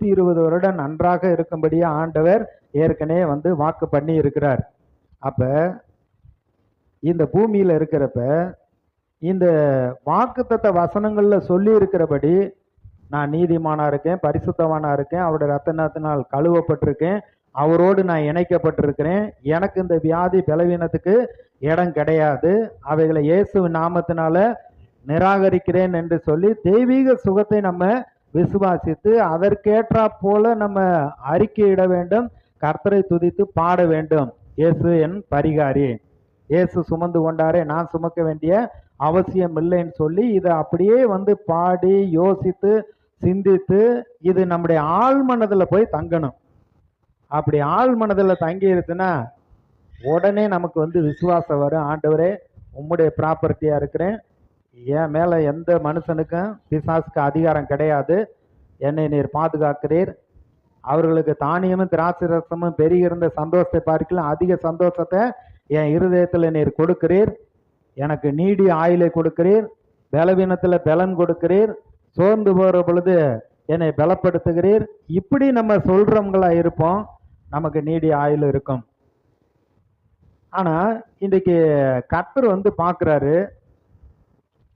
120 வருடம் நன்றாக இருக்கும்படியா ஆண்டவர் ஏற்கனவே வாக்கு பண்ணி இருக்கிறார். அப்ப இந்த பூமியில இருக்கிறப்ப இந்த வாக்குத்தத்த வசனங்கள்ல சொல்லி இருக்கிறபடி நான் நீதிமானா இருக்கேன், பரிசுத்தவானா இருக்கேன், அவருடைய ரத்தனத்தினால் கழுவப்பட்டிருக்கேன், அவரோடு நான் இணைக்கப்பட்டிருக்கிறேன், எனக்கு இந்த வியாதி பலவீனத்துக்கு இடம் கிடையாது, அவைகளை இயேசு நாமத்தினால நிராகரிக்கிறேன் என்று சொல்லி தெய்வீக சுகத்தை நம்ம விசுவாசித்து அதற்கேற்றா போல நம்ம அறிக்கையிட வேண்டும், கர்த்தரை துதித்து பாட வேண்டும். இயேசு என் பரிகாரி, இயேசு சுமந்து கொண்டாரே, நான் சுமக்க வேண்டிய அவசியம் இல்லைன்னு சொல்லி இதை அப்படியே பாடி யோசித்து சிந்தித்து இது நம்முடைய ஆழ் மனதில் போய் தங்கணும். அப்படி ஆழ் மனதில் தங்கி இருக்குன்னா உடனே நமக்கு விசுவாசம் வரும். ஆண்டவரே, உம்முடைய ப்ராப்பர்ட்டியா இருக்கிறேன், என் மேல எந்த மனுஷனுக்கும் பிசாசுக்கு அதிகாரம் கிடையாது, என்னை நீர் பாதுகாக்கிறீர், அவர்களுக்கு தானியமும் திராட்சை ரசமும் பெருகிருந்த சந்தோஷத்தை பார்க்கலாம் அதிக சந்தோஷத்தை என் இருதயத்தில் நீர் கொடுக்கிறீர், எனக்கு நீடி ஆயுளை கொடுக்கிறீர், பலவீனத்துல பலன் கொடுக்கிறீர், சோர்ந்து போகிற பொழுது என்னை பலப்படுத்துகிறீர். இப்படி நம்ம சொல்றவங்களா இருப்போம், நமக்கு நீடி ஆயுள் இருக்கும். ஆனா இன்றைக்கு கர்த்தர் பார்க்குறாரு,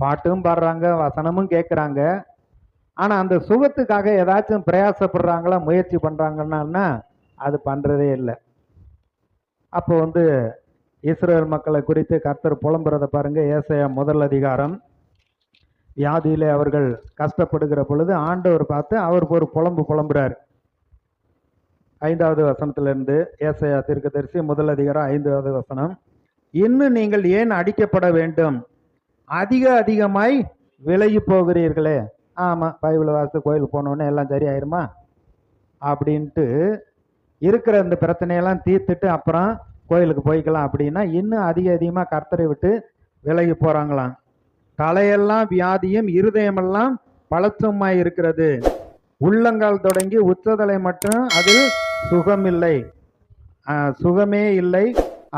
பாட்டும் பாடுறாங்க, வசனமும் கேட்குறாங்க, ஆனா அந்த சுகத்துக்காக ஏதாச்சும் பிரயாசப்படுறாங்களா, முயற்சி பண்றாங்கன்னா அது பண்றதே இல்லை. அப்போ இஸ்ரவேல் மக்களை குறித்து கர்த்தர் புலம்புறத பாருங்க. ஏசாயா 1 அதிகாரம். வியாதியிலே அவர்கள் கஷ்டப்படுகிற பொழுது ஆண்டவர் பார்த்து அவர் ஒரு புலம்புறார். 5வது வசனத்திலிருந்து ஏசாயா தீர்க்கதரிசி 1 அதிகாரம் 5வது வசனம். இன்னும் நீங்கள் ஏன் அடிக்கப்பட வேண்டும், அதிகமாய் விலகி போகிறீர்களே. ஆமா, பைபிள் வாசித்து கோயிலுக்கு போனோடனே எல்லாம் சரியாயிருமா அப்படின்ட்டு இருக்கிற இந்த பிரச்சனையெல்லாம் தீர்த்துட்டு அப்புறம் கோயிலுக்கு போய்க்கலாம் அப்படின்னா இன்னும் அதிகமாக கர்த்தரை விட்டு விலகி போறாங்களாம். தலையெல்லாம் வியாதியும் இருதயமெல்லாம் பழச்சமாய் இருக்கிறது, உள்ளங்கால் தொடங்கி உச்சதலை மட்டும் அதில் சுகமில்லை, சுகமே இல்லை,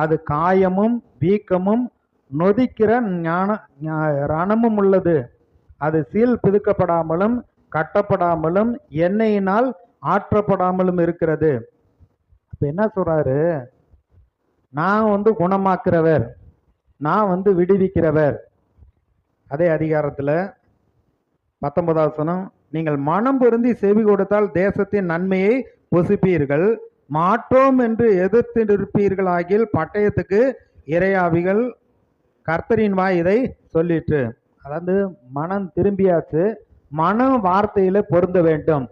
அது காயமும் வீக்கமும் நொதிக்கிற ரணமும் உள்ளது, அது சீல் பிதுக்கப்படாமலும் கட்டப்படாமலும் எண்ணெயினால் ஆற்றப்படாமலும் இருக்கிறது. இப்ப என்ன சொல்றாரு, நான் குணமாக்குறவர், நான் விடுவிக்கிறவர். அதே அதிகாரத்தில் 19வது வசனம், நீங்கள் மனம் பொருந்தி செவி கொடுத்தால் தேசத்தின் நன்மையை புசிப்பீர்கள், மாற்றோம் என்று எதிர்த்து நிற்பீர்கள் ஆகிய பட்டயத்துக்கு இறையாவிகள், கர்த்தரின் வாய் இதை சொல்லிட்டு. அதாவது மனம் திரும்பியாச்சு, மனம் வார்த்தையில பொருந்த வேண்டும்.